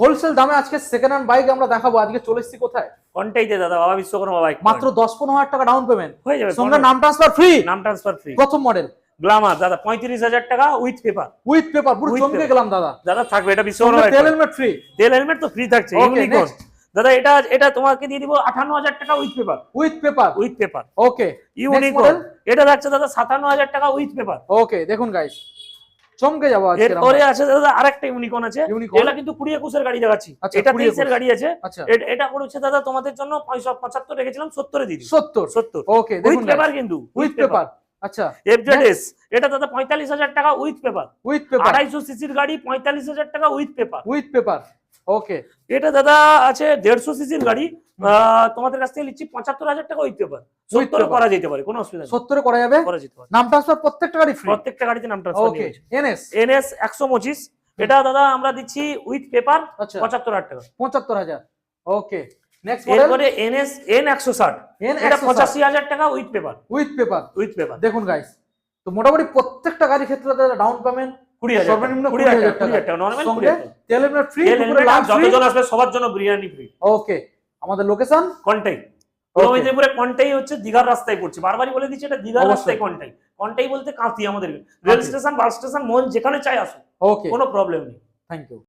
Wholesale দামে আজকে second hand bike আমরা দেখাবো। আজকে চলে এসেছি কোথায়? কন্টাইতে দাদা, বাবা বিশ্বকর্মা বাইক। মাত্র 10-15 হাজার টাকা ডাউন পেমেন্ট হয়ে যাবে, সঙ্গে নাম ট্রান্সফার ফ্রি। নাম ট্রান্সফার ফ্রি। প্রথম মডেল গ্ল্যামার দাদা 35,000 টাকা উইথ পেপার। উইথ পেপার পুরো চমকে গেলাম দাদা। দাদা থাকবে এটা বিশ্বকর্মা বাইক। তেল হেলমেট ফ্রি। তেল হেলমেট তো ফ্রি থাকছে। ইউনিকর্ন দাদা, এটা তোমাকে দিয়ে দিব 58,000 টাকা with paper. With paper. With paper. Okay. Unicorn এটা থাকছে দাদা 57,000 টাকা উইথ পেপার। ওকে দেখুন গাইস, চমকে যাবো আজকে। এরপরে আছে দাদা আরেকটা ইউনিকর্ন আছে। এটা কিন্তু 20-21 এর গাড়ি দেখাচ্ছি। এটা 23 এর গাড়ি আছে। এটা পড়ছে দাদা তোমাদের জন্য 75 রেখেছিলাম, 70 এ দিয়ে দিই। 70। ওকে উইথ পেপার, কিন্তু উইথ পেপার। আচ্ছা এফজেডএস এটা দাদা 45,000 টাকা উইথ পেপার। উইথ পেপার 250 সিসির গাড়ি 45,000 টাকা with paper. With paper. Okay. এটা দাদা আছে 150 সিসির গাড়ি, তোমাদের কাছ থেকে নিচ্ছি 75,000 টাকা উইথ পেপার। 70 করা যেতে পারে, কোনো অসুবিধা নেই। 70 করা যাবে, করা যেতে পারে। নাম ট্রান্সফার প্রত্যেকটা গাড়ি ফ্রি। প্রত্যেকটা গাড়িতে নাম ট্রান্সফার ওকে। এনএস 125 এটা দাদা আমরা দিচ্ছি উইথ পেপার 75,000 টাকা। 75,000। ওকে। নেক্সট মডেল এরপরে এনএস N160 এটা 85,000 টাকা with paper. With paper. With paper. দেখুন গাইস, তো মোটামুটি প্রত্যেকটা গাড়ির ক্ষেত্রে ডাউন পেমেন্ট 20,000 সর্বনিম্ন 20,000 টাকা নরমাল। তেল হেলমেট ফ্রি, যতজন আসবে সবার জন্য বিরিয়ানি ফ্রি। ওকে। আমাদের লোকেশন কন্টাই, পূর্ব মেদিনীপুরে। কন্টাই হচ্ছে দীঘার রাস্তায় পড়ছে, বারবারই বলে দিচ্ছি এটা দীঘার রাস্তায় কন্টাই। কন্টাই বলতে কাঁথি আমাদের রেল স্টেশন, বাস স্টেশন, মন যেখানে চাই আসো, ওকে, কোনো প্রবলেম নেই। Thank you.